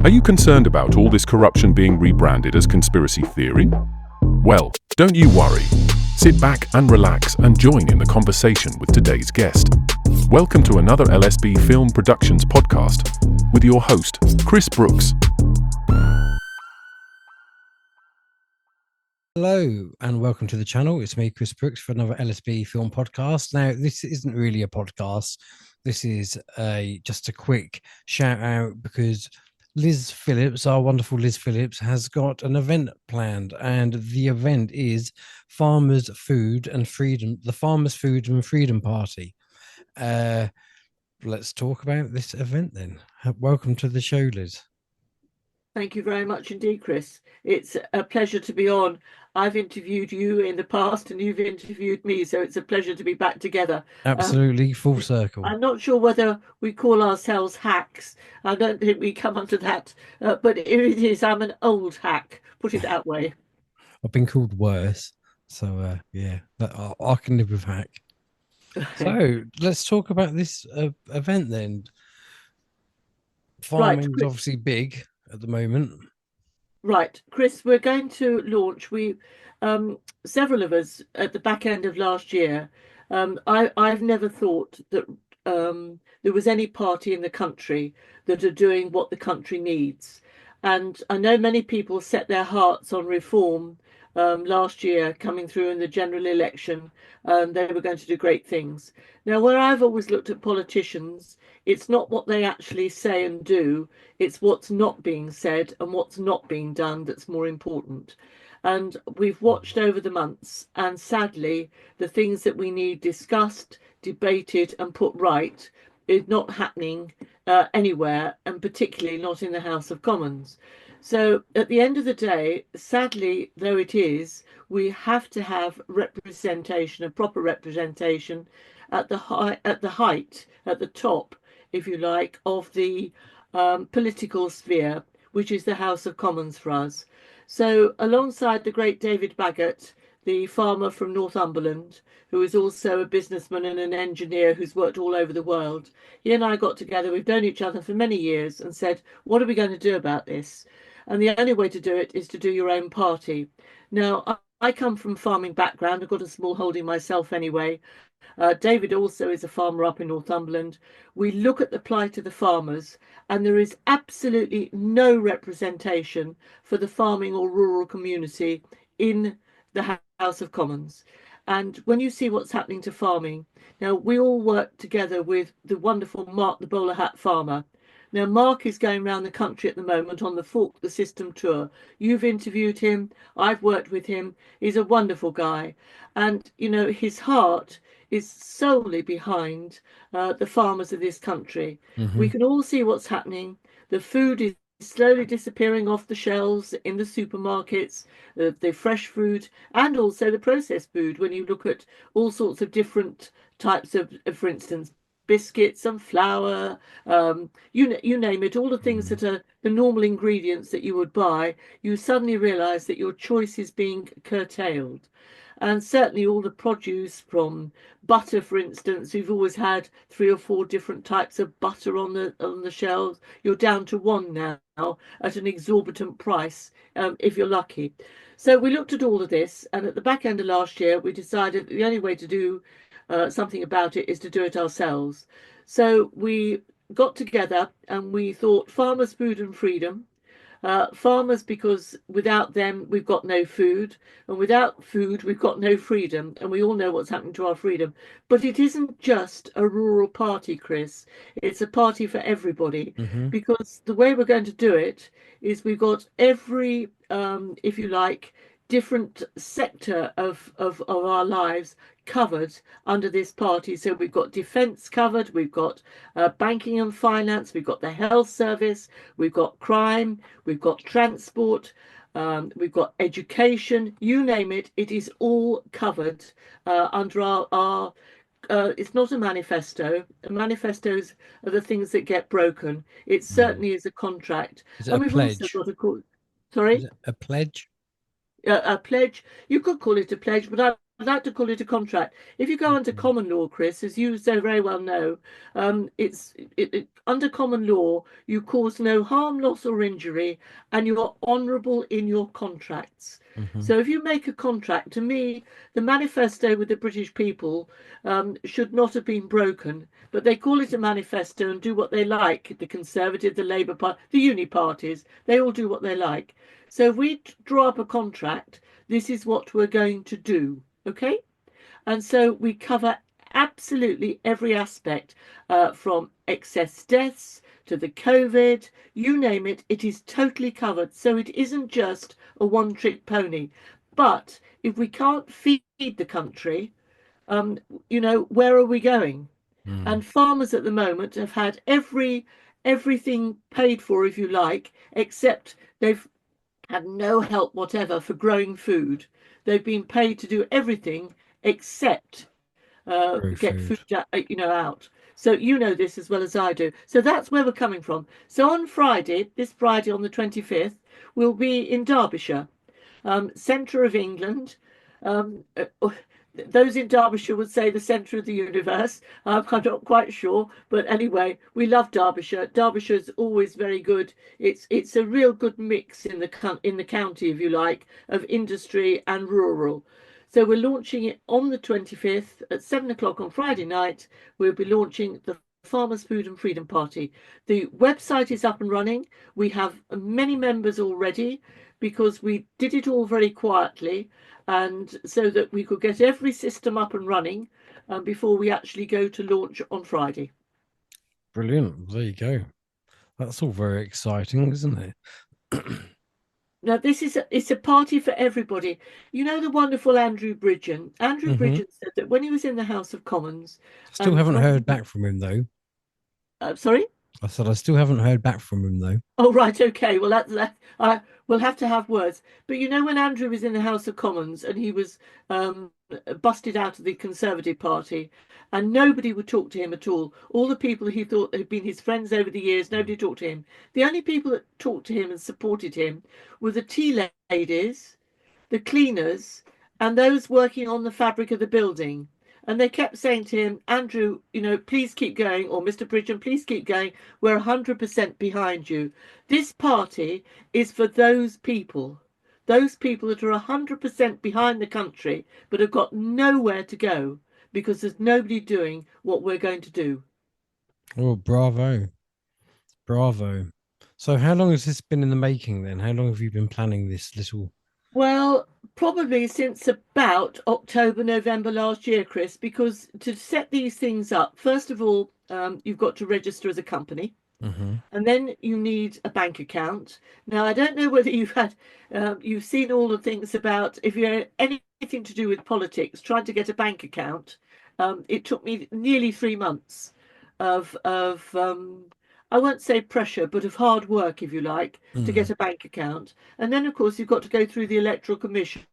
Are you concerned about all this corruption being rebranded as conspiracy theory? Well, don't you worry. Sit back and relax and join in the conversation with today's guest. Welcome to another LSB Film Productions podcast with your host, Chris Brooks. Hello and welcome to the channel. It's me, Chris Brooks, for another LSB film podcast. Now, this isn't really a podcast. This is just a quick shout out because Liz Phillips, our wonderful Liz Phillips, has got an event planned, and the event is Farmers Food and Freedom, the Farmers Food and Freedom Party. Let's talk about this event then. Welcome to the show, Liz. Thank you very much indeed, Chris. It's a pleasure to be on. I've interviewed you in the past and you've interviewed me, so it's a pleasure to be back together. Absolutely, full circle. I'm not sure whether we call ourselves hacks. I don't think we come under that, but it is. I'm an old hack, put it that way. I've been called worse, so yeah, I can live with hack. So let's talk about this event then. Farming is obviously big at the moment. Right, Chris, we're going to launch. Several of us at the back end of last year. I've never thought that there was any party in the country that are doing what the country needs. And I know many people set their hearts on reform last year, coming through in the general election. They were going to do great things. Now, where I've always looked at politicians, it's not what they actually say and do, it's what's not being said and what's not being done that's more important. And we've watched over the months, and sadly, the things that we need discussed, debated and put right is not happening anywhere, and particularly not in the House of Commons. So at the end of the day, sadly though it is, we have to have representation, a proper representation at the height, at the top, if you like, of the political sphere, which is the House of Commons for us. So alongside the great David Baggott, the farmer from Northumberland, who is also a businessman and an engineer who's worked all over the world, he and I got together, we've known each other for many years, and said, what are we going to do about this? And the only way to do it is to do your own party. Now, I come from a farming background. I've got a small holding myself anyway. David also is a farmer up in Northumberland. We look at the plight of the farmers, and there is absolutely no representation for the farming or rural community in the House of Commons. And when you see what's happening to farming, now we all work together with the wonderful Mark the bowler hat farmer. Now, Mark is going around the country at the moment on the Fork the System tour. You've interviewed him. I've worked with him. He's a wonderful guy. And, you know, his heart is solely behind the farmers of this country. Mm-hmm. We can all see what's happening. The food is slowly disappearing off the shelves in the supermarkets, the fresh food and also the processed food. When you look at all sorts of different types of, for instance, biscuits and flour, you name it, all the things that are the normal ingredients that you would buy, you suddenly realize that your choice is being curtailed. And certainly all the produce, from butter, for instance, we've always had 3 or 4 different types of butter on the shelves. You're down to 1 now at an exorbitant price, if you're lucky. So we looked at all of this, and at the back end of last year, we decided the only way to do something about it is to do it ourselves. So we got together and we thought farmers, food and freedom. Farmers, because without them we've got no food, and without food we've got no freedom, and we all know what's happening to our freedom. But it isn't just a rural party, Chris. It's a party for everybody, because the way we're going to do it is we've got every, if you like, different sector of our lives covered under this party. So we've got defence covered, we've got banking and finance, we've got the health service, we've got crime, we've got transport, we've got education, you name it, it is all covered under our it's not a manifesto. Manifestos are the things that get broken. It certainly is a contract. Is it and a pledge? Also got sorry? Is it a pledge? A pledge. You could call it a pledge, but I'd like to call it a contract. If you go under common law, Chris, as you so very well know, under common law, you cause no harm, loss, or injury, and you are honourable in your contracts. Mm-hmm. So if you make a contract, to me, the manifesto with the British people should not have been broken, but they call it a manifesto and do what they like. The Conservative, the Labour Party, the uni parties, they all do what they like. So if we draw up a contract, this is what we're going to do. Okay, and so we cover absolutely every aspect, from excess deaths to the COVID, you name it, it is totally covered. So it isn't just a one-trick pony. But if we can't feed the country, where are we going? Mm. And farmers at the moment have had everything paid for, if you like, except they've had no help whatever for growing food. They've been paid to do everything except Grow get food. food, out. So you know this as well as I do. So that's where we're coming from. So on Friday, this Friday on the 25th, we'll be in Derbyshire, centre of England. Those in Derbyshire would say the centre of the universe. I'm not quite sure, but anyway, we love Derbyshire. Derbyshire's always very good. It's a real good mix in the county, if you like, of industry and rural. So we're launching it on the 25th at 7 o'clock on Friday night. We'll be launching the Farmers Food and Freedom Party. The website is up and running. We have many members already because we did it all very quietly, and so that we could get every system up and running before we actually go to launch on Friday. Brilliant. There you go. That's all very exciting, isn't it? Now, it's a party for everybody. You know the wonderful Andrew Bridgen. Andrew Mm-hmm. Bridgen said that when he was in the House of Commons, Still and haven't when heard back from him though. sorry. I said I still haven't heard back from him though. Oh, right, okay. Well, we'll have to have words. But you know, when Andrew was in the House of Commons and he was um, busted out of the Conservative Party, and nobody would talk to him at all the people he thought had been his friends over the years, nobody talked to him. The only people that talked to him and supported him were the tea ladies, the cleaners, and those working on the fabric of the building. And they kept saying to him, Andrew, please keep going, or Mr. Bridgen, please keep going. We're 100% behind you. This party is for those people that are 100% behind the country, but have got nowhere to go because there's nobody doing what we're going to do. Oh, bravo. Bravo. So how long has this been in the making then? How long have you been planning this little? Well, probably since about October, November last year, Chris, because to set these things up, first of all, you've got to register as a company. Mm-hmm. And then you need a bank account. Now, I don't know whether you've seen all the things about if you had anything to do with politics, trying to get a bank account. It took me nearly 3 months of I won't say pressure, but of hard work, if you like, to Mm. get a bank account. And then, of course, you've got to go through the Electoral Commission.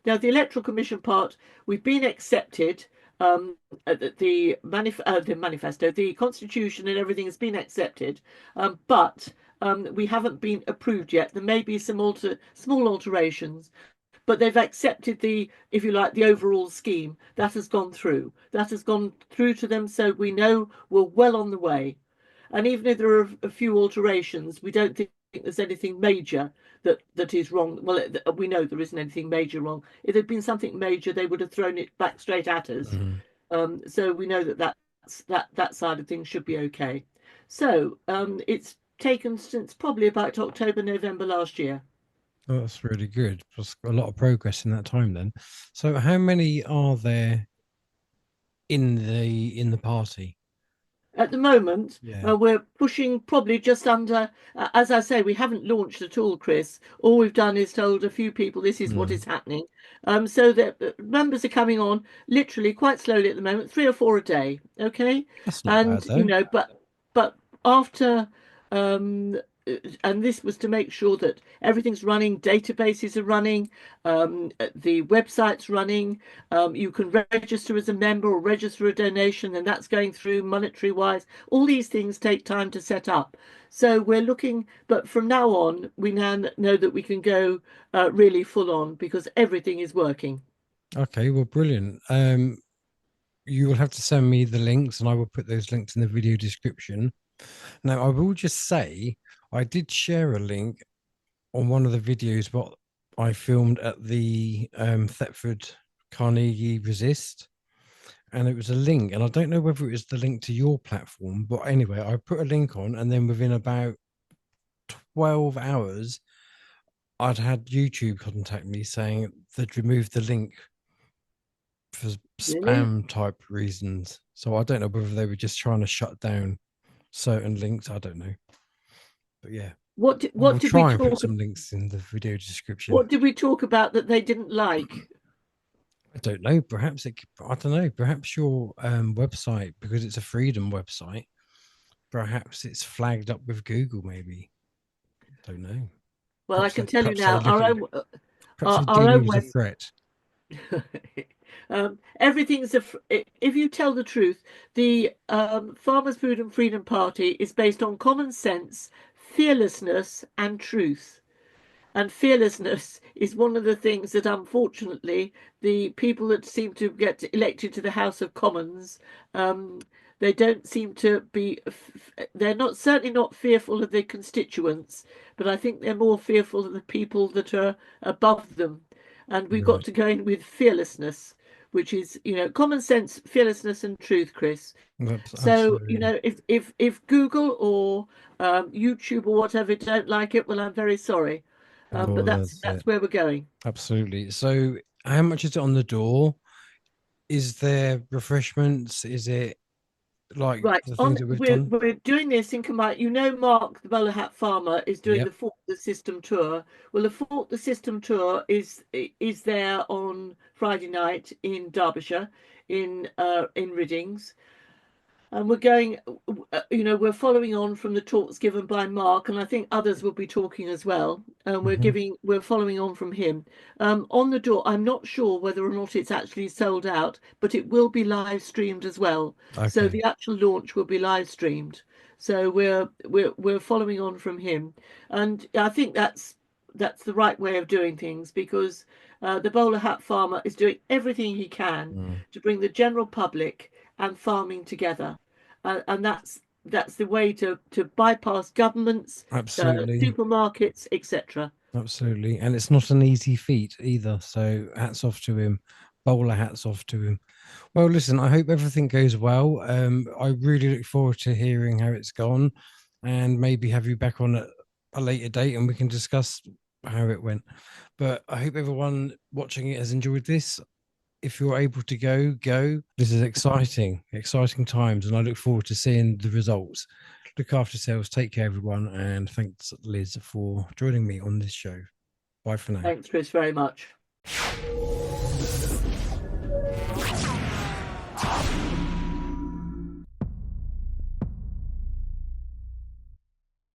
Now, the Electoral Commission part, we've been accepted. The manifesto, the constitution, and everything has been accepted, but we haven't been approved yet. There may be some small alterations, but they've accepted if you like, the overall scheme. That has gone through. That has gone through to them, so we know we're well on the way. And even if there are a few alterations, we don't think there's anything major that is wrong. Well, we know there isn't anything major wrong. If there'd been something major, they would have thrown it back straight at us. So we know that side of things should be okay. So it's taken since probably about October, November last year. Oh, that's really good. That's a lot of progress in that time then. So how many are there in the party? At the moment, Yeah. we're pushing probably just under, as I say, we haven't launched at all, Chris. All we've done is told a few people this is what Mm. is happening. So that members are coming on literally quite slowly at the moment, 3 or 4 a day. Okay. That's not bad And, though. but after, um, and this was to make sure that everything's running, databases are running, the website's running, you can register as a member or register a donation, and that's going through monetary wise. All these things take time to set up. So we're looking, but from now on, we now know that we can go really full on because everything is working. Okay, well, brilliant. You will have to send me the links, and I will put those links in the video description. Now, I will just say I did share a link on one of the videos what I filmed at the Thetford Carnegie Resist, and it was a link, and I don't know whether it was the link to your platform, but anyway, I put a link on, and then within about 12 hours, I'd had YouTube contact me saying they'd removed the link for Really? spam type reasons. So I don't know whether they were just trying to shut down certain links. I don't know. But yeah, What we'll did we try and put talk some links in the video description. what did we talk about that they didn't like? I don't know. Perhaps I don't know. Perhaps your website, because it's a freedom website, perhaps it's flagged up with Google. Maybe. Don't know. Well, I can tell you Perhaps they now, look at you. Perhaps they our deem own you as a web threat. everything's if you tell the truth, the Farmers Food and Freedom Party is based on common sense, fearlessness, and truth. And fearlessness is one of the things that, unfortunately, the people that seem to get elected to the House of Commons, um, they don't seem to be. They're not certainly not fearful of their constituents, but I think they're more fearful of the people that are above them. And we've got Right. to go in with fearlessness, which is, common sense, fearlessness, and truth, Chris. So, Absolutely. if Google or YouTube or whatever don't like it, well, I'm very sorry. But Well, that's that's that's it. where we're going. Absolutely. So, how much is it on the door? Is there refreshments? Is it like Right. the things On that we've we're done? we're doing this in combined. Mark, the bowler hat farmer, is doing the Yep. Fort the System tour. Well, the Fort the System tour is there on Friday night in Derbyshire, in Riddings. And we're going, we're following on from the talks given by Mark, and I think others will be talking as well. And Hmm. we're following on from him. On the door, I'm not sure whether or not it's actually sold out, but it will be live streamed as well. So Okay. the actual launch will be live streamed. So we're following on from him, and I think that's the right way of doing things because the bowler hat farmer is doing everything he can Mm. to bring the general public and farming together, and that's the way to bypass governments, Absolutely. supermarkets, etc. Absolutely. And it's not an easy feat either. So, hats off to him. Bowler hats off to him. Well, listen, I hope everything goes well. I really look forward to hearing how it's gone and maybe have you back on at a later date and we can discuss how it went. But I hope everyone watching it has enjoyed this. If you're able to go, go. This is exciting, exciting times, and I look forward to seeing the results. Look after yourselves, take care, everyone, and thanks, Liz, for joining me on this show. Bye for now. Thanks, Chris, very much.